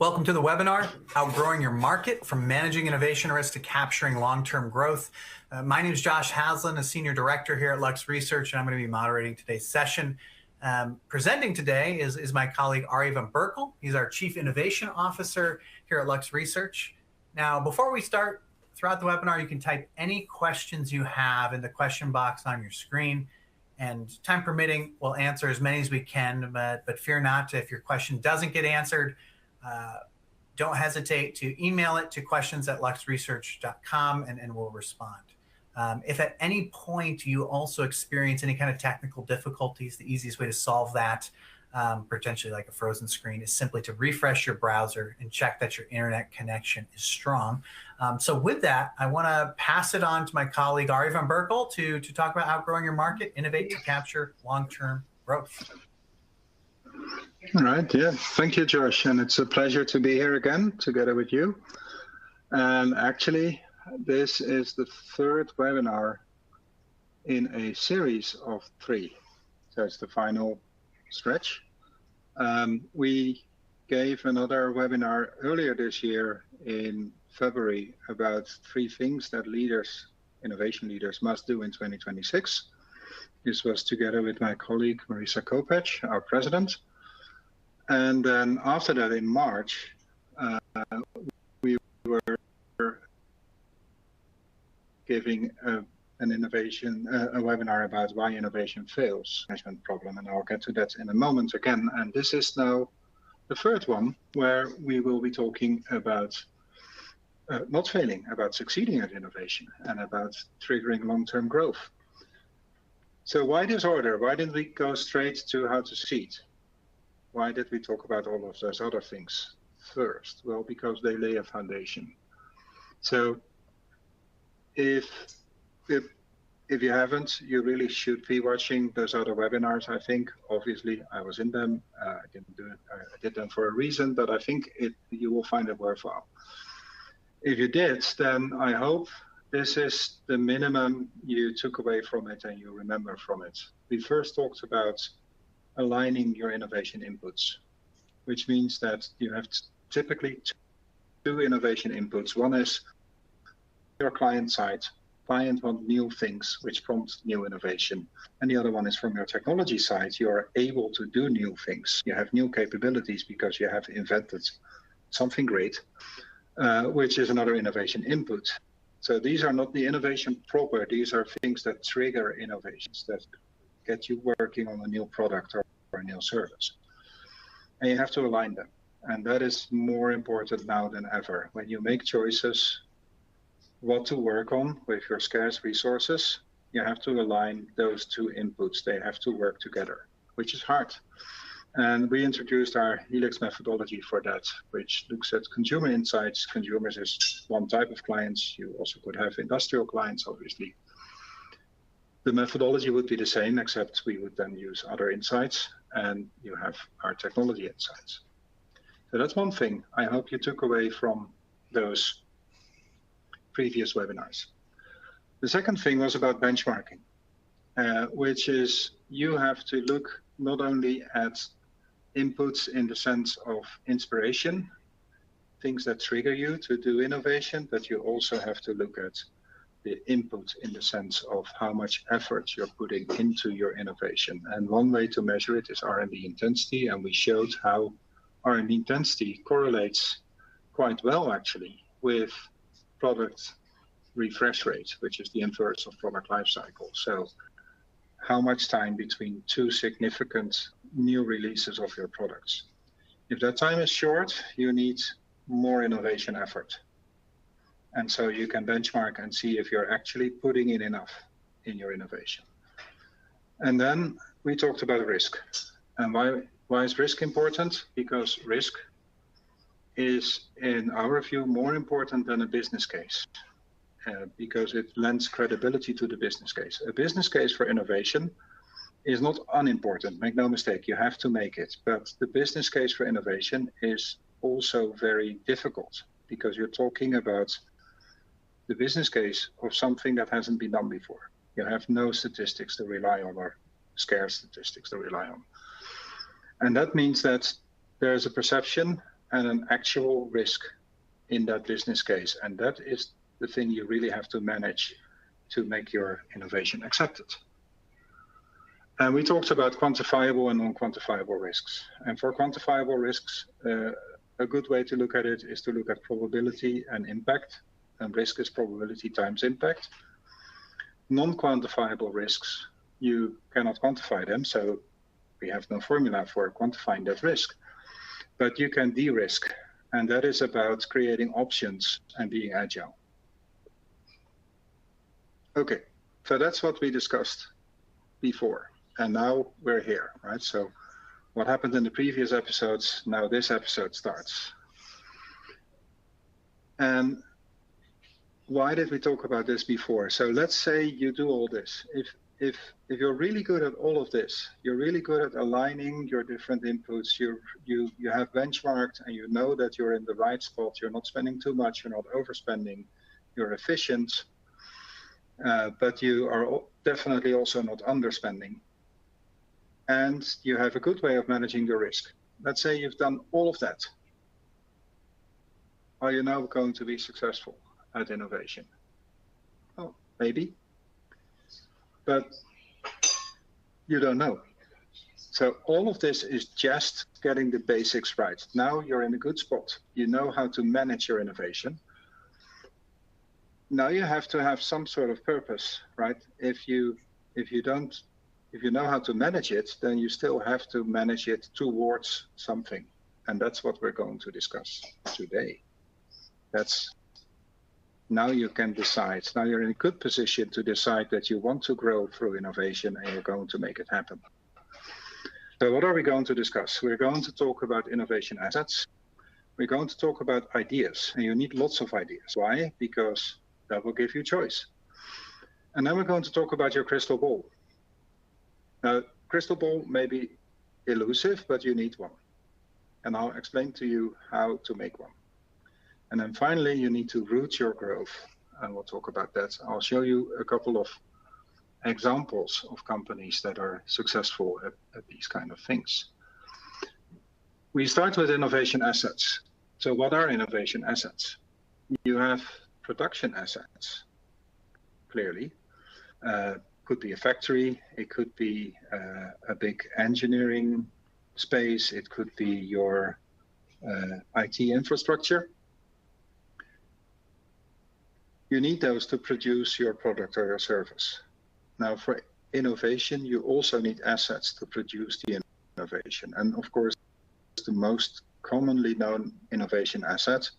Welcome to the webinar, Outgrowing Your Market, from Managing Innovation Risk to Capturing Long-Term Growth. My name is Josh Haslam, a Senior Director here at Lux Research, and I'm going to be moderating today's session. Presenting today is my colleague Ari van Berkel. He's our Chief Innovation Officer here at Lux Research. Now, before we start, throughout the webinar, you can type any questions you have in the question box on your screen. And time permitting, we'll answer as many as we can, but fear not, if your question doesn't get answered, don't hesitate to email it to questions@luxresearch.com and we'll respond. If at any point you also experience any kind of technical difficulties, the easiest way to solve that, potentially like a frozen screen, is simply to refresh your browser and check that your internet connection is strong. So with that, I want to pass it on to my colleague Ari van Berkel to talk about outgrowing your market, innovate to capture long-term growth. All right, yeah, thank you, Josh, and it's a pleasure to be here again together with you. And actually, this is the third webinar in a series of 3. So it's the final stretch. We gave another webinar earlier this year in February about 3 things that leaders, innovation leaders, must do in 2026. This was together with my colleague Marisa Kopech, our president. And then after that, in March, we were giving a webinar about why innovation fails, management problem, and I'll get to that in a moment again. And this is now the third one, where we will be talking about not failing, about succeeding at innovation, and about triggering long-term growth. So why this order? Why didn't we go straight to how to succeed? Why did we talk about all of those other things first? Well, because they lay a foundation. So if you haven't, you really should be watching those other webinars, I think. Obviously, I was in them. I didn't do it. I did them for a reason, but I think you will find it worthwhile. If you did, then I hope this is the minimum you took away from it and you remember from it. We first talked about aligning your innovation inputs, which means that you have typically 2 innovation inputs. One is your client side. Client wants new things, which prompts new innovation. And the other one is from your technology side. You are able to do new things. You have new capabilities because you have invented something great, which is another innovation input. So these are not the innovation proper. These are things that trigger innovations, that get you working on a new product or a new service. And you have to align them. And that is more important now than ever. When you make choices what to work on with your scarce resources, you have to align those 2 inputs. They have to work together, which is hard. And we introduced our Helix methodology for that, which looks at consumer insights. Consumers is one type of clients. You also could have industrial clients, obviously. The methodology would be the same, except we would then use other insights, and you have our technology insights. So that's one thing I hope you took away from those previous webinars. The second thing was about benchmarking, which is you have to look not only at inputs in the sense of inspiration, things that trigger you to do innovation, but you also have to look at the input in the sense of how much effort you're putting into your innovation. And one way to measure it is R&D intensity, and we showed how R&D intensity correlates quite well, actually, with product refresh rate, which is the inverse of product life cycle. So how much time between 2 significant new releases of your products. If that time is short, you need more innovation effort. And so you can benchmark and see if you're actually putting in enough in your innovation. And then we talked about risk. And why is risk important? Because risk is, in our view, more important than a business case, because it lends credibility to the business case. A business case for innovation is not unimportant, make no mistake, you have to make it. But the business case for innovation is also very difficult, because you're talking about the business case of something that hasn't been done before. You have no statistics to rely on, or scarce statistics to rely on. And that means that there's a perception and an actual risk in that business case. And that is the thing you really have to manage to make your innovation accepted. And we talked about quantifiable and non-quantifiable risks. And for quantifiable risks, a good way to look at it is to look at probability and impact. And risk is probability times impact. Non-quantifiable risks, you cannot quantify them, so we have no formula for quantifying that risk. But you can de-risk, and that is about creating options and being agile. Okay, so that's what we discussed before, and now we're here, right? So what happened in the previous episodes, now this episode starts. And why did we talk about this before? So let's say you do all this. If you're really good at all of this, you're really good at aligning your different inputs, you have benchmarked and you know that you're in the right spot, you're not spending too much, you're not overspending, you're efficient, but you are definitely also not underspending. And you have a good way of managing your risk. Let's say you've done all of that. Are you now going to be successful at innovation? Oh, maybe. But you don't know. So all of this is just getting the basics right. Now you're in a good spot. You know how to manage your innovation. Now you have to have some sort of purpose, right? If you know how to manage it, then you still have to manage it towards something. And that's what we're going to discuss today. Now you can decide. Now you're in a good position to decide that you want to grow through innovation and you're going to make it happen. So what are we going to discuss? We're going to talk about innovation assets. We're going to talk about ideas, and you need lots of ideas. Why? Because that will give you choice. And then we're going to talk about your crystal ball. Now, crystal ball may be elusive, but you need one. And I'll explain to you how to make one. And then finally, you need to root your growth. And we'll talk about that. I'll show you a couple of examples of companies that are successful at these kind of things. We start with innovation assets. So what are innovation assets? You have production assets, clearly. Could be a factory, it could be a big engineering space, it could be your IT infrastructure. You need those to produce your product or your service. Now for innovation, you also need assets to produce the innovation. And of course, the most commonly known innovation asset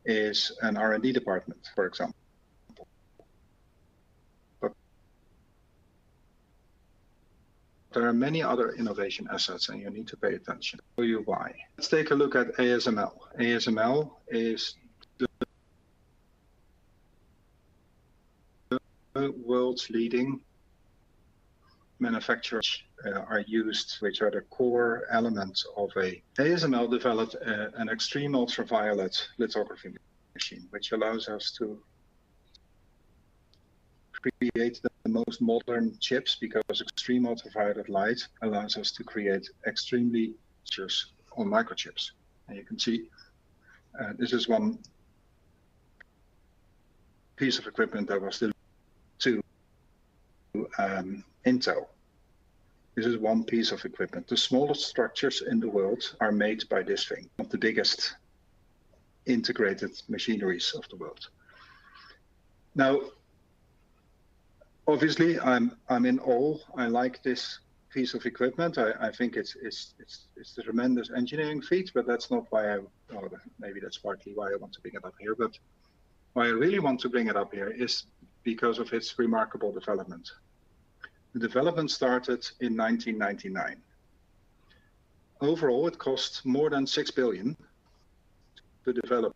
is an R&D department, for example. But there are many other innovation assets and you need to pay attention. I'll show you why. Let's take a look at ASML. ASML is the world's leading manufacturers are used, which are the core elements of ASML developed an extreme ultraviolet lithography machine, which allows us to create the most modern chips because extreme ultraviolet light allows us to create extremely features on microchips. And you can see this is one piece of equipment that was delivered to Intel. This is one piece of equipment. The smallest structures in the world are made by this thing, one of the biggest integrated machineries of the world. Now, obviously, I'm in awe. I like this piece of equipment. I think it's a tremendous engineering feat, but that's not why maybe that's partly why I want to bring it up here. But why I really want to bring it up here is because of its remarkable development. The development started in 1999. Overall, it cost more than 6 billion to develop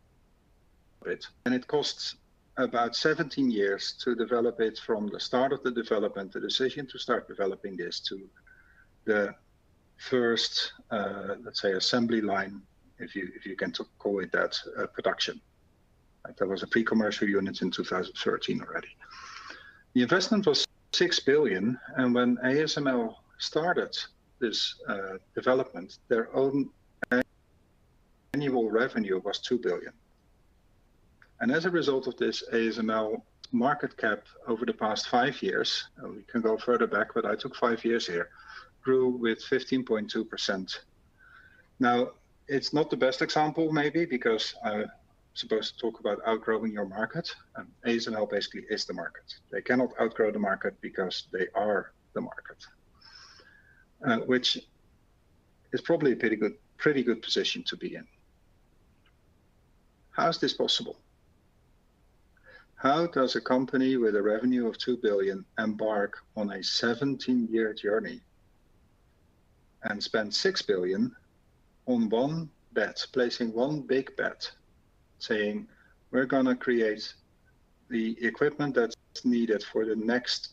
it, and it costs about 17 years to develop it from the start of the development, the decision to start developing this, to the first, let's say, assembly line, if you can call it that, production. Like there was a pre-commercial unit in 2013 already. The investment was 6 billion, and when ASML started this development, their own annual revenue was 2 billion. And as a result of this, ASML market cap over the past 5 years, and we can go further back, but I took 5 years here, grew with 15.2%. Now, it's not the best example maybe, because I'm supposed to talk about outgrowing your market. ASML basically is the market. They cannot outgrow the market because they are the market, which is probably a pretty good position to be in. How is this possible? How does a company with a revenue of 2 billion embark on a 17-year journey and spend 6 billion on one bet, placing one big bet, saying, we're gonna create the equipment that's needed for the next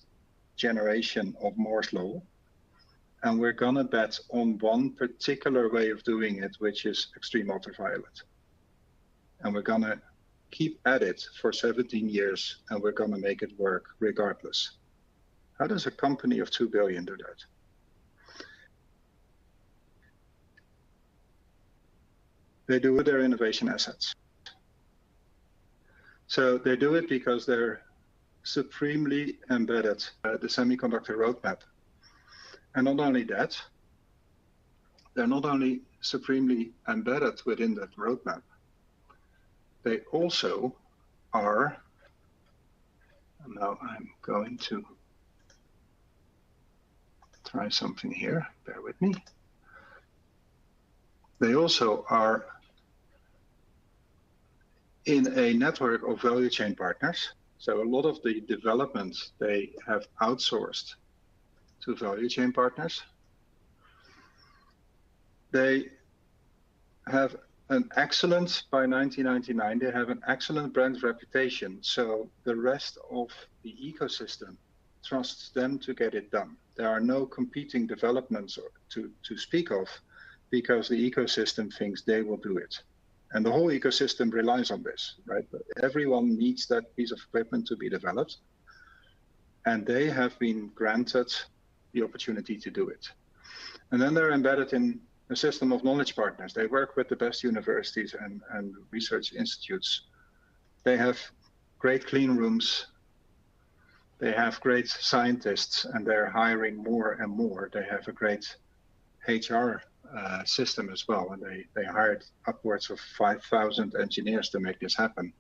generation of Moore's Law, and we're gonna bet on one particular way of doing it, which is extreme ultraviolet. And we're gonna keep at it for 17 years, and we're gonna make it work regardless. How does a company of 2 billion do that? They do their innovation assets. So they do it because they're supremely embedded the semiconductor roadmap. And not only that, they're not only supremely embedded within that roadmap, they also are, and now I'm going to try something here, bear with me. They also are in a network of value chain partners. So a lot of the development they have outsourced to value chain partners. They have an excellent, by 1999, they have an excellent brand reputation. So the rest of the ecosystem trusts them to get it done. There are no competing developments to speak of, because the ecosystem thinks they will do it. And the whole ecosystem relies on this, right? Everyone needs that piece of equipment to be developed. And they have been granted the opportunity to do it. And then they're embedded in a system of knowledge partners. They work with the best universities and research institutes. They have great clean rooms. They have great scientists, and they're hiring more and more. They have a great HR system as well, and they hired upwards of 5,000 engineers to make this happen.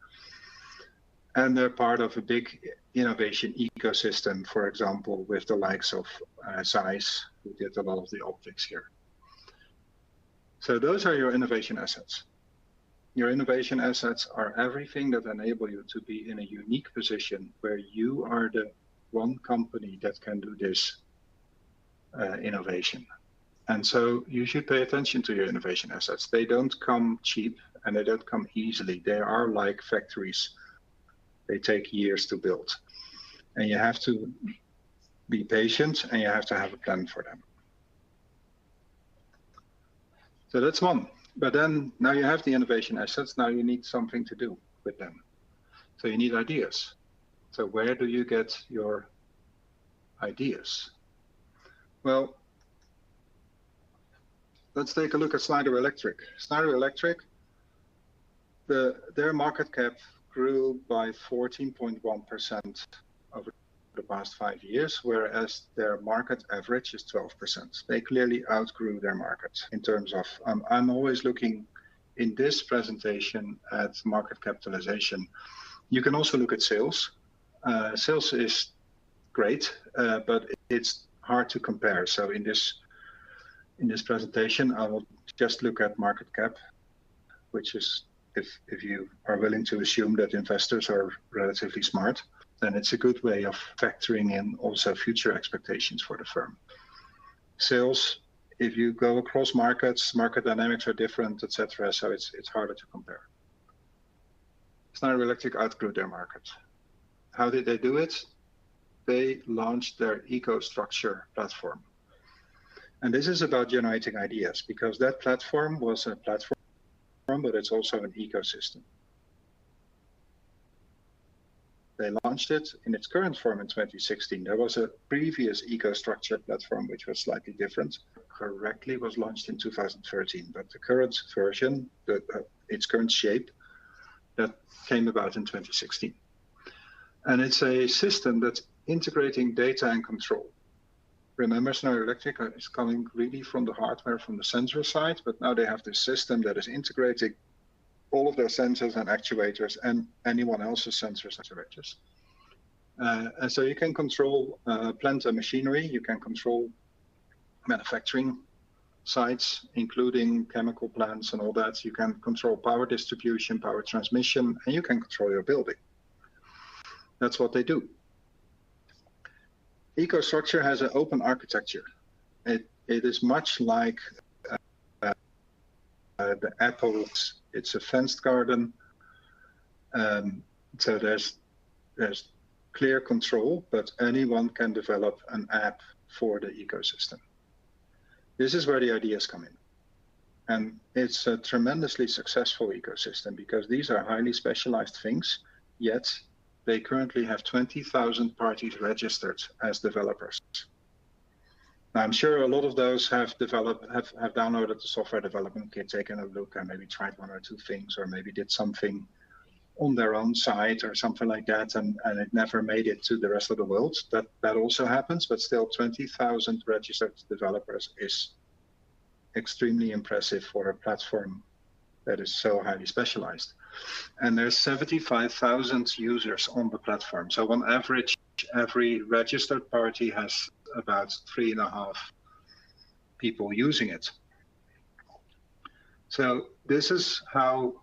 And they're part of a big innovation ecosystem, for example, with the likes of Zeiss, who did a lot of the optics here. So those are your innovation assets. Your innovation assets are everything that enable you to be in a unique position where you are the one company that can do this innovation. And so you should pay attention to your innovation assets. They don't come cheap and they don't come easily. They are like factories. They take years to build. And you have to be patient and you have to have a plan for them. So that's one. But then now you have the innovation assets, now you need something to do with them. So you need ideas. So where do you get your ideas? Well, let's take a look at Schneider Electric. Schneider Electric, their market cap grew by 14.1% over the past 5 years, whereas their market average is 12%. They clearly outgrew their market in terms of, I'm always looking in this presentation at market capitalization. You can also look at sales. Sales is great, but it's hard to compare. So in this presentation, I will just look at market cap, which is, if you are willing to assume that investors are relatively smart, then it's a good way of factoring in also future expectations for the firm. Sales, if you go across markets, market dynamics are different, etc. So it's harder to compare. Schneider Electric outgrew their market. How did they do it? They launched their EcoStruxure platform. And this is about generating ideas, because that platform was a platform, but it's also an ecosystem. They launched it in its current form in 2016. There was a previous EcoStruxure platform, which was slightly different, correctly, was launched in 2013, but the current version, its current shape, that came about in 2016. And it's a system that's integrating data and control. Remember, Schneider Electric is coming really from the hardware, from the sensor side, but now they have this system that is integrating all of their sensors and actuators and anyone else's sensors and actuators. And so you can control plant and machinery, you can control manufacturing sites, including chemical plants and all that. You can control power distribution, power transmission, and you can control your building. That's what they do. EcoStruxure has an open architecture. It is much like the apples. It's a fenced garden. So there's clear control, but anyone can develop an app for the ecosystem. This is where the ideas come in. And it's a tremendously successful ecosystem because these are highly specialized things, yet they currently have 20,000 parties registered as developers. Now, I'm sure a lot of those have downloaded the software development kit, taken a look, and maybe tried one or two things, or maybe did something on their own site or something like that, and it never made it to the rest of the world. That also happens, but still 20,000 registered developers is extremely impressive for a platform that is so highly specialized. And there's 75,000 users on the platform. So on average, every registered party has about 3.5 people using it. So this is how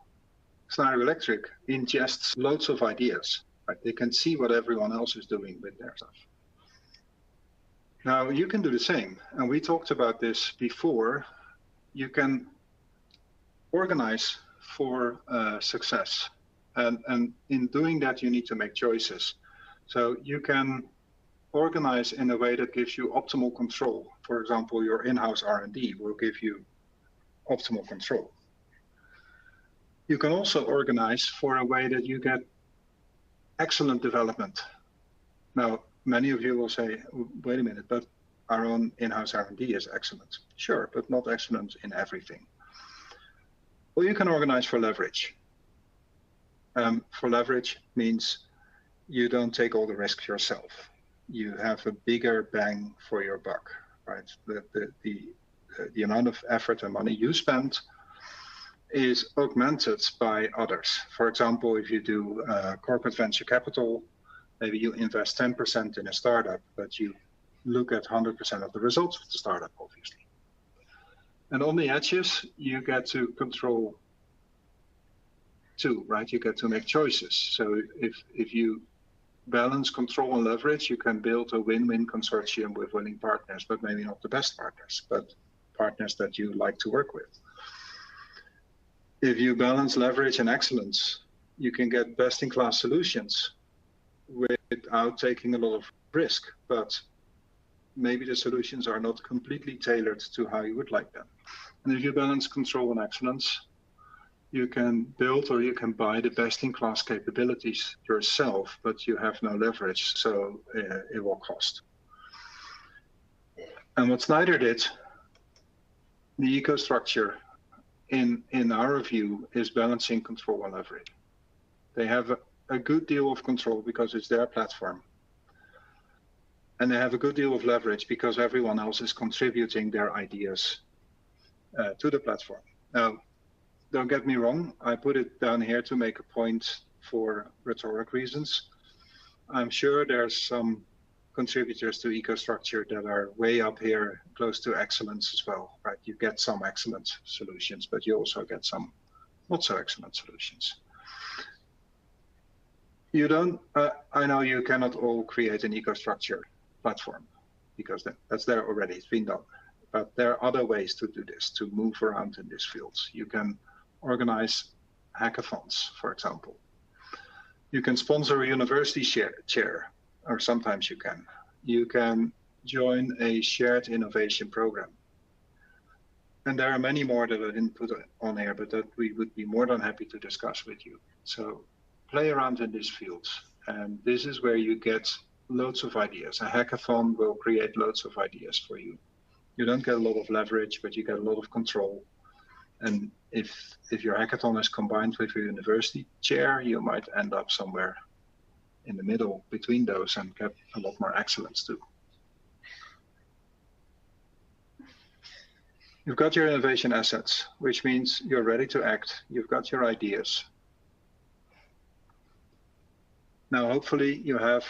Schneider Electric ingests loads of ideas. Right? They can see what everyone else is doing with their stuff. Now you can do the same. And we talked about this before. You can organize for success. And in doing that, you need to make choices. So you can organize in a way that gives you optimal control. For example, your in-house R&D will give you optimal control. You can also organize for a way that you get excellent development. Now, many of you will say, wait a minute, but our own in-house R&D is excellent. Sure, but not excellent in everything. Well, you can organize for leverage. For leverage means you don't take all the risks yourself. You have a bigger bang for your buck, right? The amount of effort and money you spend is augmented by others. For example, if you do corporate venture capital, maybe you invest 10% in a startup, but you look at 100% of the results of the startup, obviously. And on the edges, you get to control too, right? You get to make choices. So if you balance control and leverage, you can build a win-win consortium with willing partners, but maybe not the best partners, but partners that you like to work with. If you balance leverage and excellence, you can get best-in-class solutions without taking a lot of risk, but maybe the solutions are not completely tailored to how you would like them. And if you balance control and excellence, you can build or you can buy the best-in-class capabilities yourself, but you have no leverage, so it will cost. And what Schneider did, the EcoStruxure, in our view, is balancing control and leverage. They have a good deal of control because it's their platform. And they have a good deal of leverage because everyone else is contributing their ideas to the platform. Now, don't get me wrong, I put it down here to make a point for rhetoric reasons. I'm sure there's some contributors to EcoStruxure that are way up here close to excellence as well, right? You get some excellent solutions, but you also get some not so excellent solutions. You don't, I know you cannot all create an EcoStruxure platform because that's there already, it's been done. But there are other ways to do this, to move around in this field. You can organize hackathons, for example. You can sponsor a university chair, or sometimes you can. You can join a shared innovation program. And there are many more that I didn't put on here, but that we would be more than happy to discuss with you. So play around in this field. And this is where you get loads of ideas. A hackathon will create loads of ideas for you. You don't get a lot of leverage, but you get a lot of control. And if your hackathon is combined with your university chair, you might end up somewhere in the middle between those and get a lot more excellence too. You've got your innovation assets, which means you're ready to act. You've got your ideas. Now, hopefully you have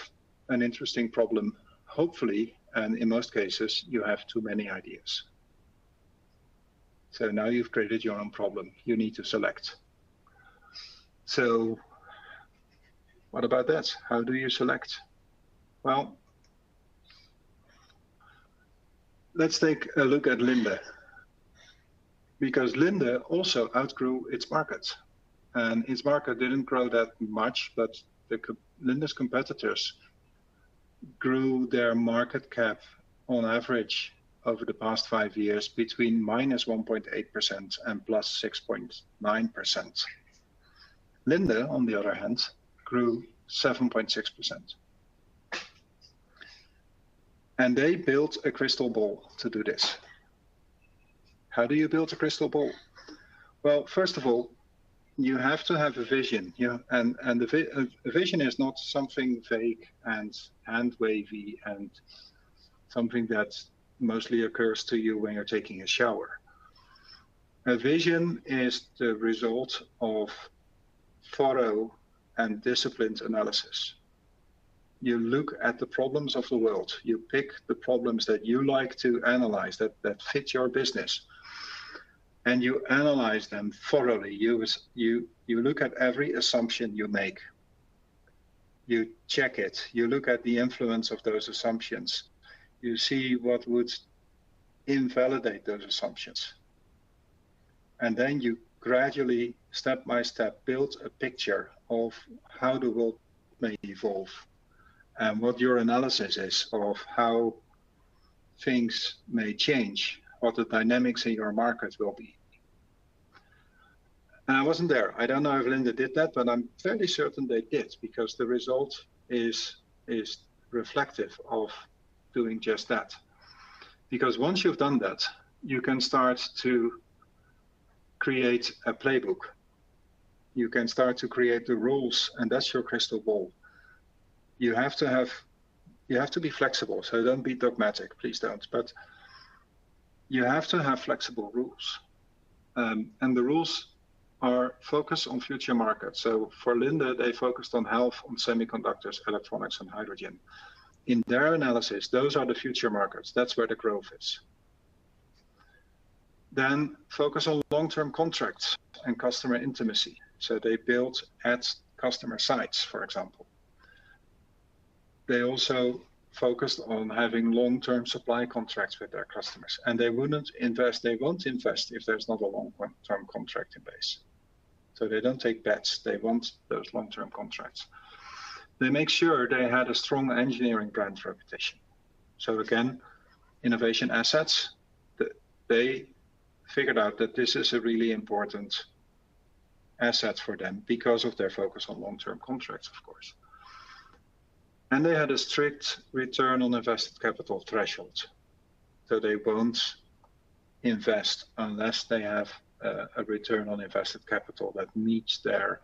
an interesting problem. Hopefully, and in most cases, you have too many ideas. So now you've created your own problem. You need to select. So what about that? How do you select? Well, let's take a look at Linde. Because Linde also outgrew its market. And its market didn't grow that much, but Linde's competitors grew their market cap on average over the past 5 years between minus 1.8% and plus 6.9%. Linde, on the other hand, grew 7.6%. And they built a crystal ball to do this. How do you build a crystal ball? Well, first of all, you have to have a vision. And a vision is not something vague and hand-wavy and something that mostly occurs to you when you're taking a shower. A vision is the result of thorough and disciplined analysis. You look at the problems of the world. You pick the problems that you like to analyze, that fit your business. And you analyze them thoroughly. You look at every assumption you make. You check it. You look at the influence of those assumptions. You see what would invalidate those assumptions. And then you gradually, step by step, build a picture of how the world may evolve and what your analysis is of how things may change, what the dynamics in your market will be. And I wasn't there. I don't know if Linde did that, but I'm fairly certain they did, because the result is reflective of doing just that. Because once you've done that, you can start to create a playbook. You can start to create the rules, and that's your crystal ball. You have to be flexible, so don't be dogmatic, please don't. But you have to have flexible rules. And the rules are focused on future markets. So for Linde, they focused on health, on semiconductors, electronics, and hydrogen. In their analysis, those are the future markets. That's where the growth is. Then focus on long-term contracts and customer intimacy. So they built at customer sites, for example. They also focused on having long-term supply contracts with their customers. And they won't invest if there's not a long-term contract in place. So they don't take bets, they want those long-term contracts. They make sure they had a strong engineering brand reputation. So again, innovation assets, they figured out that this is a really important asset for them because of their focus on long-term contracts, of course. And they had a strict return on invested capital threshold. So they won't invest unless they have a return on invested capital that meets their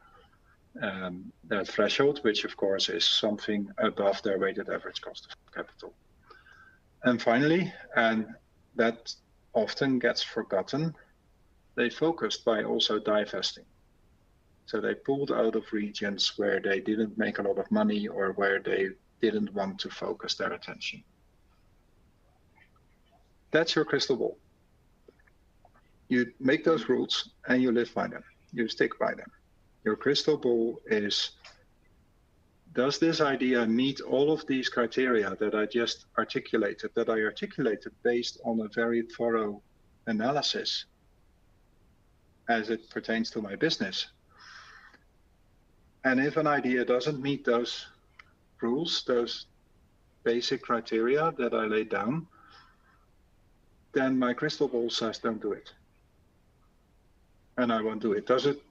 threshold, which of course is something above their weighted average cost of capital. And finally, and that often gets forgotten, they focused by also divesting. So they pulled out of regions where they didn't make a lot of money or where they didn't want to focus their attention. That's your crystal ball. You make those rules and you live by them. You stick by them. Your crystal ball is, does this idea meet all of these criteria that I just articulated, that I articulated based on a very thorough analysis as it pertains to my business? And if an idea doesn't meet those rules, those basic criteria that I laid down, then my crystal ball says don't do it. And I won't do it. Does it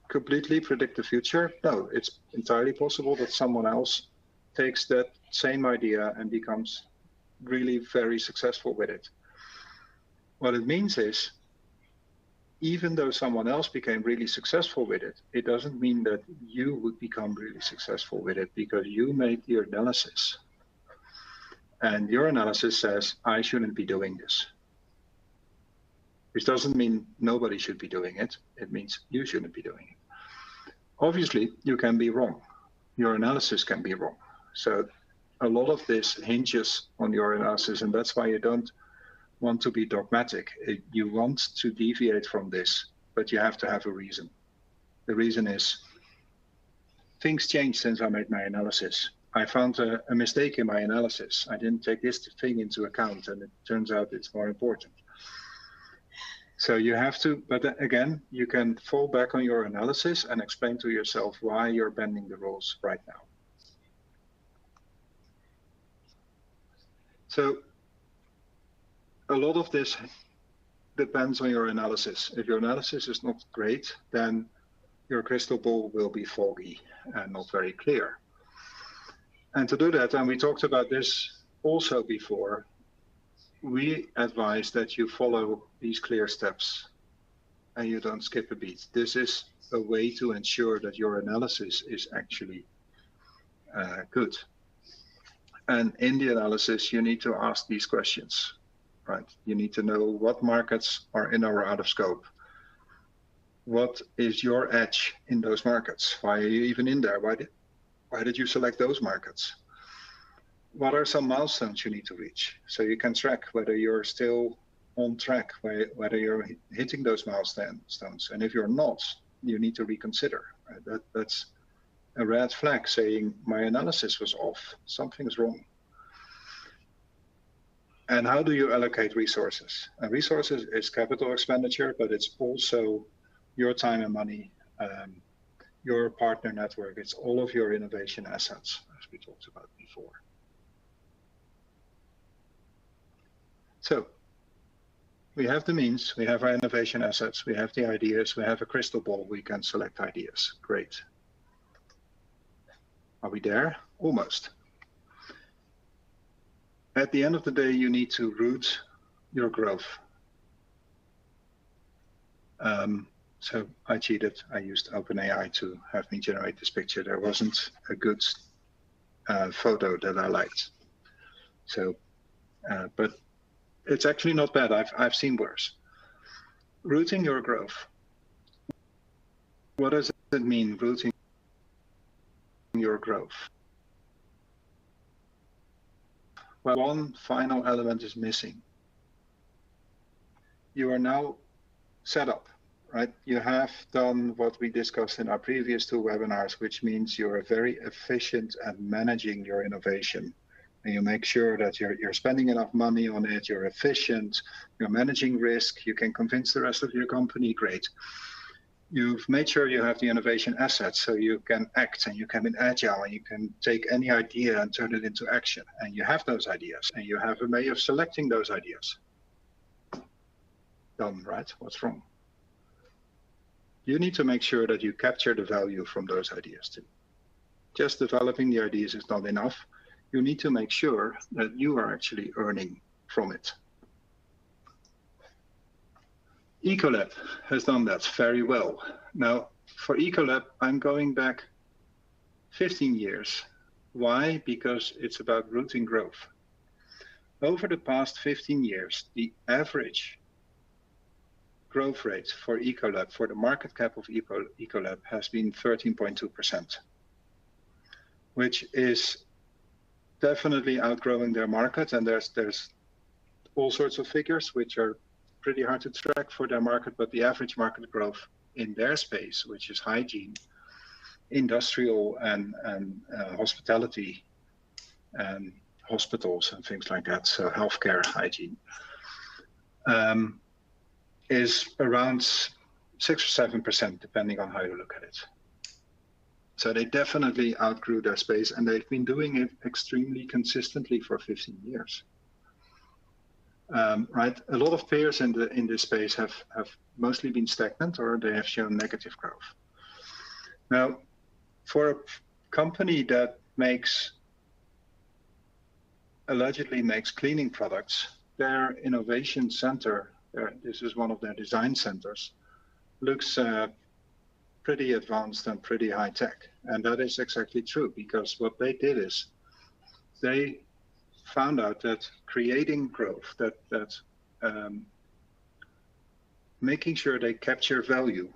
completely predict the future? No, it's entirely possible that someone else takes that same idea and becomes really very successful with it. What it means is, even though someone else became really successful with it, it doesn't mean that you would become really successful with it, because you made your analysis. And your analysis says, I shouldn't be doing this. Which doesn't mean nobody should be doing it. It means you shouldn't be doing it. Obviously, you can be wrong. Your analysis can be wrong. So a lot of this hinges on your analysis, and that's why you don't want to be dogmatic. You want to deviate from this, but you have to have a reason. The reason is, things changed since I made my analysis. I found a mistake in my analysis. I didn't take this thing into account, and it turns out it's more important. So you have to, but again, you can fall back on your analysis and explain to yourself why you're bending the rules right now. So a lot of this depends on your analysis. If your analysis is not great, then your crystal ball will be foggy and not very clear. And to do that, and we talked about this also before, we advise that you follow these clear steps and you don't skip a beat. This is a way to ensure that your analysis is actually good. And in the analysis, you need to ask these questions, right? You need to know what markets are in or out of scope. What is your edge in those markets? Why are you even in there? Why did you select those markets? What are some milestones you need to reach? So you can track whether you're still on track, whether you're hitting those milestones. And if you're not, you need to reconsider. Right? That's a red flag saying my analysis was off, something's wrong. And how do you allocate resources? And resources is capital expenditure, but it's also your time and money, your partner network. It's all of your innovation assets, as we talked about before. So we have the means, we have our innovation assets, we have the ideas, we have a crystal ball, we can select ideas. Great. Are we there? Almost. At the end of the day, you need to root your growth. So I cheated. I used OpenAI to have me generate this picture. There wasn't a good photo that I liked. So, but it's actually not bad. I've seen worse. Rooting your growth. What does it mean, rooting your growth? Well, one final element is missing. You are now set up, right? You have done what we discussed in our previous two webinars, which means you're very efficient at managing your innovation. And you make sure that you're spending enough money on it, you're efficient, you're managing risk, you can convince the rest of your company, great. You've made sure you have the innovation assets so you can act and you can be agile and you can take any idea and turn it into action. And you have those ideas and you have a way of selecting those ideas. Done, right? What's wrong? You need to make sure that you capture the value from those ideas too. Just developing the ideas is not enough. You need to make sure that you are actually earning from it. Ecolab has done that very well. Now, for Ecolab, I'm going back 15 years. Why? Because it's about rooting growth. Over the past 15 years, the average growth rate for Ecolab, for the market cap of Ecolab, has been 13.2%, which is definitely outgrowing their market. And there's all sorts of figures which are pretty hard to track for their market, but the average market growth in their space, which is hygiene, industrial and hospitality and hospitals and things like that, so healthcare hygiene, is around 6 or 7%, depending on how you look at it. So they definitely outgrew their space, and they've been doing it extremely consistently for 15 years. Right, a lot of peers in this space have mostly been stagnant, or they have shown negative growth. Now, for a company that makes allegedly makes cleaning products, their innovation center, this is one of their design centers, looks pretty advanced and pretty high tech. And that is exactly true, because what they did is they found out that creating growth, that making sure they capture value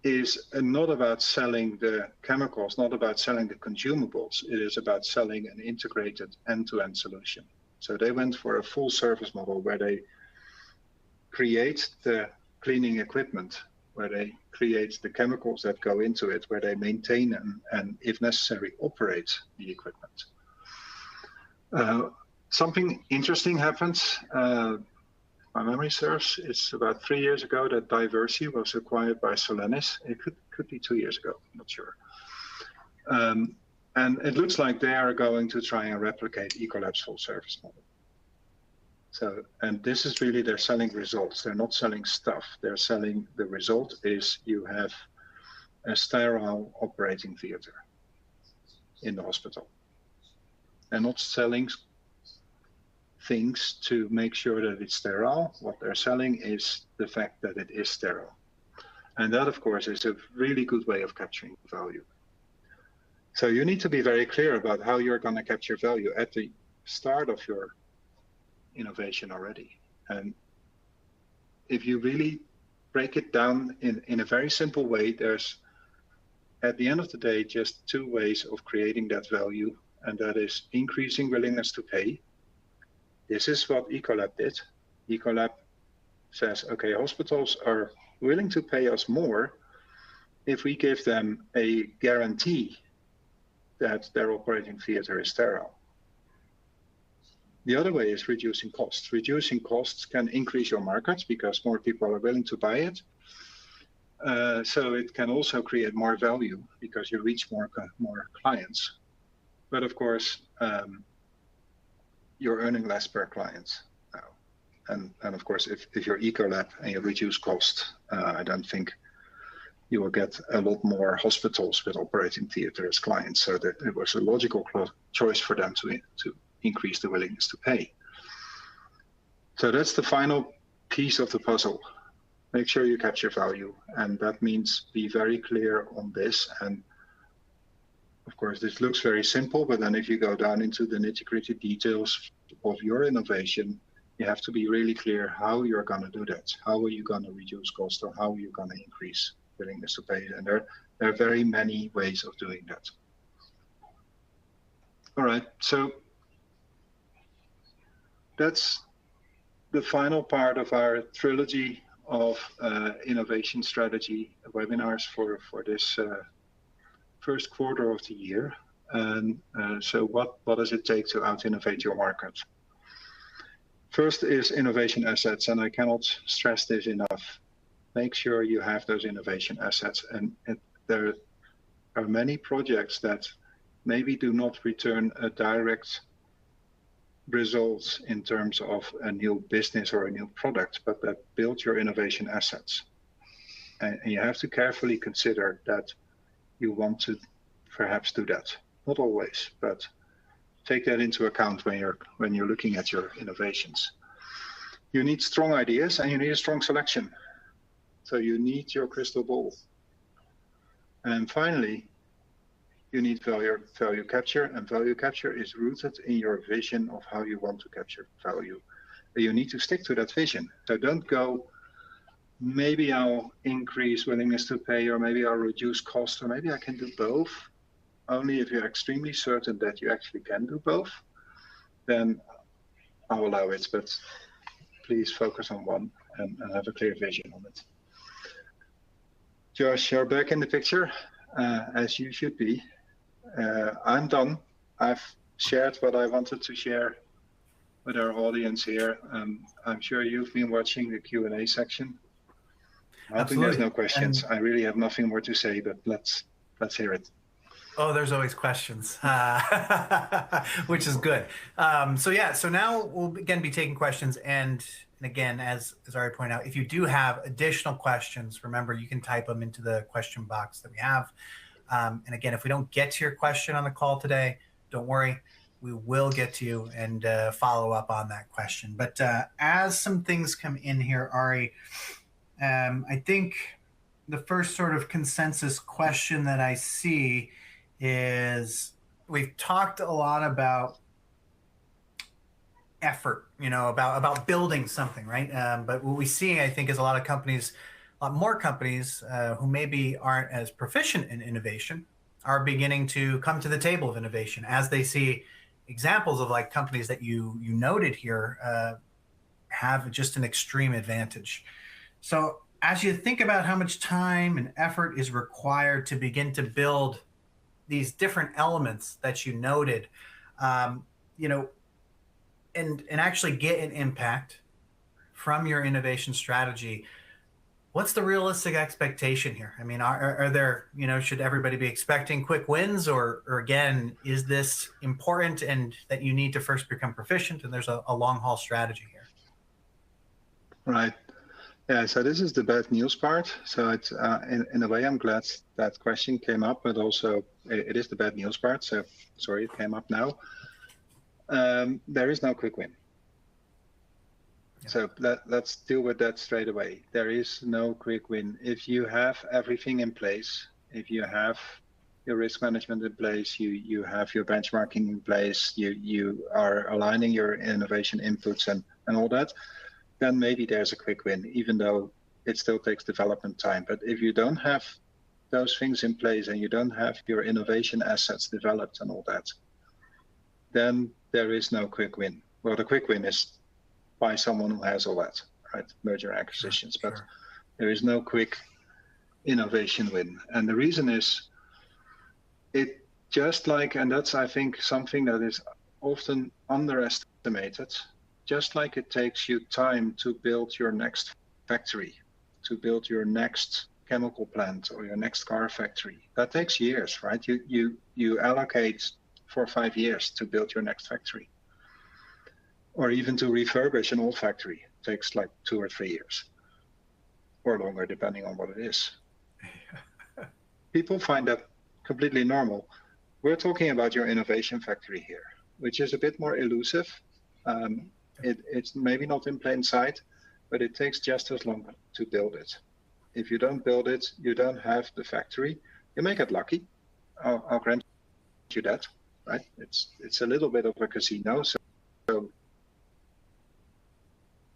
is not about selling the chemicals, not about selling the consumables. It is about selling an integrated end-to-end solution. So they went for a full service model where they create the cleaning equipment, where they create the chemicals that go into it, where they maintain and if necessary, operate the equipment. Something interesting happened. My memory serves, it's about 3 years ago that Diversey was acquired by Solenis. It could be 2 years ago, I'm not sure. And it looks like they are going to try and replicate Ecolab's full service model. So, and this is really, they're selling results. They're not selling stuff. They're selling, the result is you have a sterile operating theater in the hospital. They're not selling things to make sure that it's sterile. What they're selling is the fact that it is sterile. And that, of course, is a really good way of capturing value. So you need to be very clear about how you're going to capture value at the start of your innovation already. And if you really break it down in a very simple way, there's, at the end of the day, just two ways of creating that value, and that is increasing willingness to pay. This is what Ecolab did. Ecolab says, okay, hospitals are willing to pay us more if we give them a guarantee that their operating theater is sterile. The other way is reducing costs. Reducing costs can increase your markets because more people are willing to buy it. So it can also create more value because you reach more clients. But of course, you're earning less per client now. And of course, if you're Ecolab and you reduce cost, I don't think you will get a lot more hospitals with operating theater as clients. So that it was a logical choice for them to increase the willingness to pay. So that's the final piece of the puzzle. Make sure you capture value. And that means be very clear on this. And of course, this looks very simple, but then if you go down into the nitty-gritty details of your innovation, you have to be really clear how you're going to do that. How are you going to reduce cost, or how are you going to increase willingness to pay? And there are very many ways of doing that. All right, so that's the final part of our trilogy of innovation strategy webinars for this first quarter of the year. And so what does it take to out-innovate your market? First is innovation assets, and I cannot stress this enough. Make sure you have those innovation assets. And there are many projects that maybe do not return a direct result in terms of a new business or a new product, but that build your innovation assets. And you have to carefully consider that you want to perhaps do that. Not always, but take that into account when you're looking at your innovations. You need strong ideas and you need a strong selection. So you need your crystal ball. And finally, you need value capture, and value capture is rooted in your vision of how you want to capture value. You need to stick to that vision. So don't go, maybe I'll increase willingness to pay, or maybe I'll reduce cost, or maybe I can do both. Only if you're extremely certain that you actually can do both, then I'll allow it. But please focus on one and have a clear vision on it. Josh, you're back in the picture, as you should be. I'm done. I've shared what I wanted to share with our audience here. I'm sure you've been watching the Q&A section. I think there's no questions. I really have nothing more to say, but let's hear it. Oh, there's always questions, which is good. So now we'll again be taking questions. And again, as I already pointed out, if you do have additional questions, remember you can type them into the question box that we have. And again, if we don't get to your question on the call today, don't worry. we will get to you and follow up on that question. But as some things come in here, Ari, I think the first sort of consensus question that I see is we've talked a lot about effort, about building something, right? But what we see, I think, is a lot more companies who maybe aren't as proficient in innovation are beginning to come to the table of innovation as they see examples of like companies that you noted here have just an extreme advantage. So as you think about how much time and effort is required to begin to build these different elements that you noted, you know, and actually get an impact from your innovation strategy, what's the realistic expectation here? I mean, are there, should everybody be expecting quick wins, or again, is this important and that you need to first become proficient and there's a long haul strategy here? Right. Yeah, so this is the bad news part. So it's in a way, I'm glad that question came up, but also it is the bad news part. So sorry, it came up now. There is no quick win. Yeah. So let's deal with that straight away. There is no quick win. If you have everything in place, if you have your risk management in place, you have your benchmarking in place, you are aligning your innovation inputs and all that, then maybe there's a quick win, even though it still takes development time. But if you don't have those things in place and you don't have your innovation assets developed and all that, then there is no quick win. Well, the quick win is by someone who has all that, right? Merger acquisitions, sure. But there is no quick innovation win. And the reason is it just like, and that's, I think, something that is often underestimated, just like it takes you time to build your next factory, to build your next chemical plant or your next car factory. That takes years, right? You allocate 4 or 5 years to build your next factory. Or even to refurbish an old factory takes like 2 or 3 years, or longer, depending on what it is. People find that completely normal. We're talking about your innovation factory here, which is a bit more elusive. It's maybe not in plain sight, but it takes just as long to build it. If you don't build it, you don't have the factory. You may get lucky. I'll grant you that, right? It's a little bit of a casino. So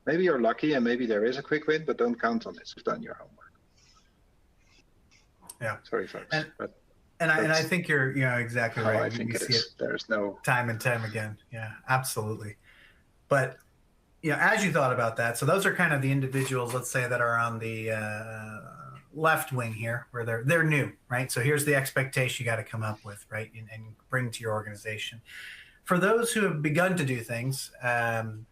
maybe you're lucky and maybe there is a quick win, but don't count on it. You've done your homework. Yeah. Sorry, folks. And I think you're exactly right. I think it is. There's no time and time again. Yeah, absolutely. But as you thought about that, so those are kind of the individuals, let's say, that are on the left wing here, where they're new, right? So here's the expectation you got to come up with, right, and bring to your organization. For those who have begun to do things and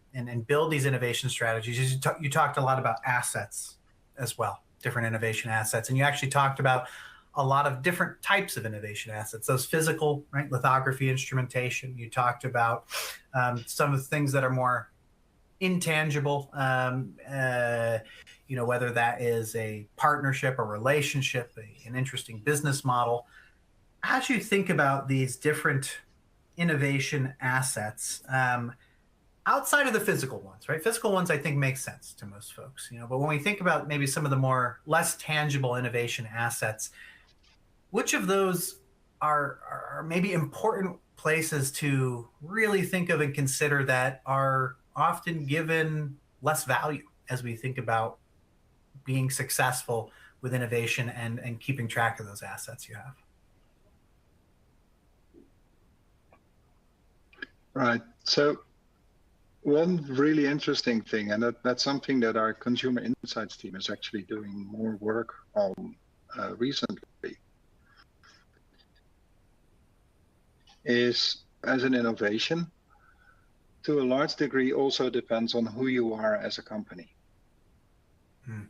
build these innovation strategies, you talked a lot about assets as well, different innovation assets, and you actually talked about a lot of different types of innovation assets, those physical, right, lithography, instrumentation. You talked about some of the things that are more intangible, whether that is a partnership, a relationship, an interesting business model. As you think about these different innovation assets, outside of the physical ones, right? Physical ones, I think, make sense to most folks, but when we think about maybe some of the more less tangible innovation assets, which of those are maybe important places to really think of and consider that are often given less value as we think about being successful with innovation and keeping track of those assets you have? Right. So one really interesting thing, and that's something that our consumer insights team is actually doing more work on recently, is as an innovation, to a large degree also depends on who you are as a company.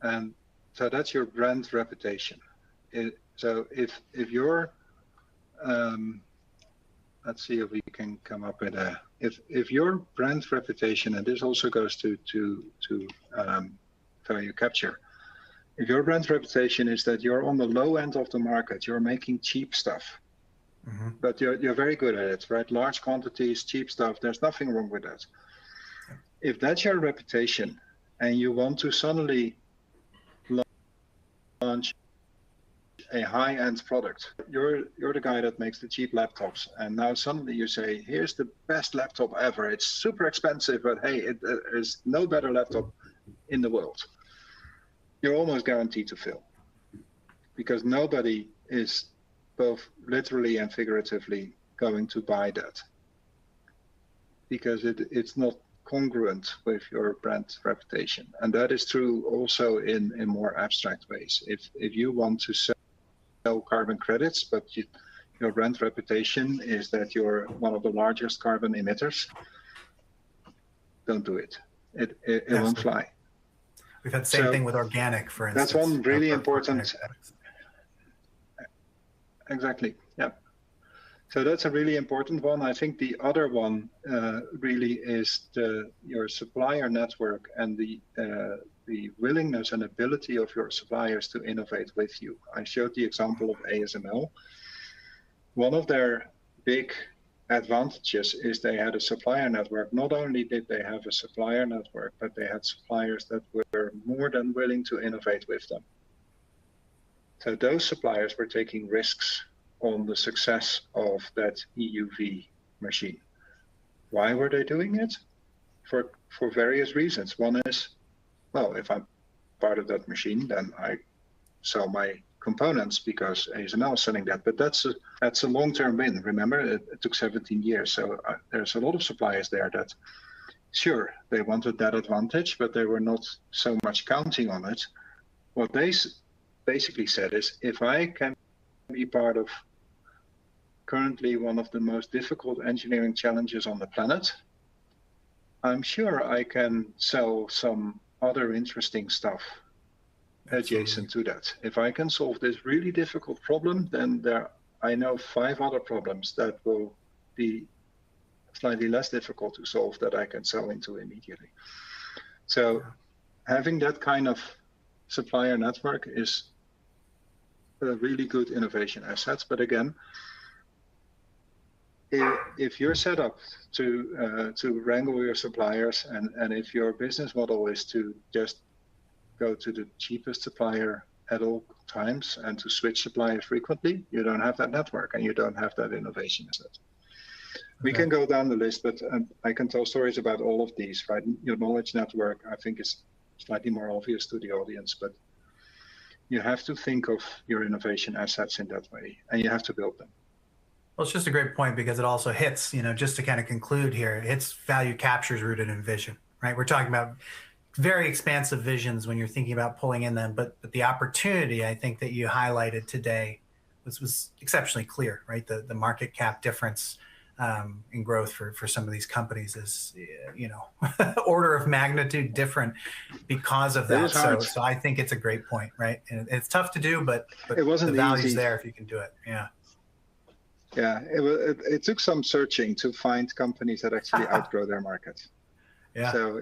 And so that's your brand reputation. So if you're, let's see if we can come up with if your brand reputation, and this also goes to value capture, if your brand reputation is that you're on the low end of the market, you're making cheap stuff, but you're very good at it, right? Large quantities, cheap stuff. There's nothing wrong with that. If that's your reputation, and you want to suddenly launch a high-end product, you're the guy that makes the cheap laptops, and now suddenly you say, here's the best laptop ever. It's super expensive, but hey, there's no better laptop in the world. You're almost guaranteed to fail, because nobody is both literally and figuratively going to buy that, because it's not congruent with your brand reputation. And that is true also in more abstract ways. If you want to sell carbon credits, but your brand reputation is that you're one of the largest carbon emitters, don't do it. It won't fly. We've had the same thing with organic, for instance. That's one really important. Exactly. Yeah. So that's a really important one. I think the other one really is your supplier network and the willingness and ability of your suppliers to innovate with you. I showed the example of ASML. One of their big advantages is they had a supplier network. Not only did they have a supplier network, but they had suppliers that were more than willing to innovate with them. So those suppliers were taking risks on the success of that EUV machine. Why were they doing it? For various reasons. One is, well, if I'm part of that machine, then I sell my components because ASML is selling that. But that's a long-term win. Remember, it took 17 years. So there's a lot of suppliers there that, sure, they wanted that advantage, but they were not so much counting on it. What they basically said is, if I can be part of currently one of the most difficult engineering challenges on the planet, I'm sure I can sell some other interesting stuff adjacent to that. If I can solve this really difficult problem, then I know 5 other problems that will be slightly less difficult to solve that I can sell into immediately. So having that kind of supplier network is a really good innovation asset. But again, if you're set up to wrangle your suppliers, and if your business model is to just go to the cheapest supplier at all times and to switch suppliers frequently, you don't have that network and you don't have that innovation asset. Okay. We can go down the list, but I can tell stories about all of these, right? Your knowledge network, I think, is slightly more obvious to the audience, but you have to think of your innovation assets in that way, and you have to build them. Well, it's just a great point, because it also hits, just to kind of conclude here, it hits value captures rooted in vision, right? We're talking about very expansive visions when you're thinking about pulling in them, but the opportunity, I think, that you highlighted today was exceptionally clear, right? The market cap difference in growth for some of these companies is, order of magnitude different because of that. So I think it's a great point, right? And it's tough to do, but it wasn't the value's easy there if you can do it. Yeah. Yeah, it took some searching to find companies that actually outgrow their market. Yeah. So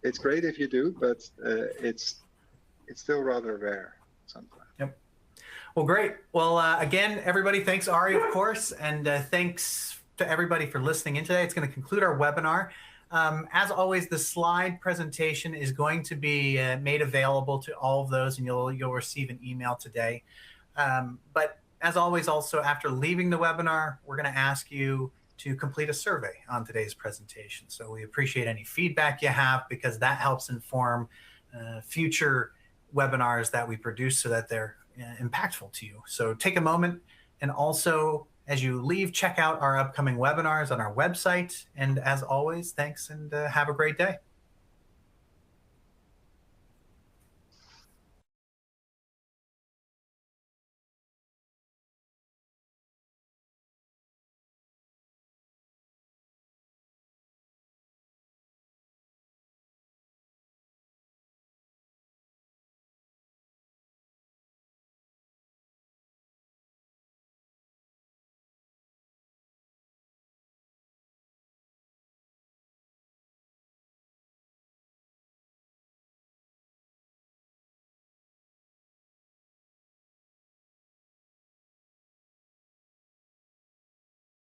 it's great if you do, but it's still rather rare sometimes. Yep. Well, great. Well, again, everybody, thanks, Ari, of course, and thanks to everybody for listening in today. It's going to conclude our webinar. As always, the slide presentation is going to be made available to all of those, and you'll receive an email today. But as always, also, after leaving the webinar, we're going to ask you to complete a survey on today's presentation. So we appreciate any feedback you have, because that helps inform future webinars that we produce so that they're impactful to you. So take a moment, and also, as you leave, check out our upcoming webinars on our website. And as always, thanks, and have a great day.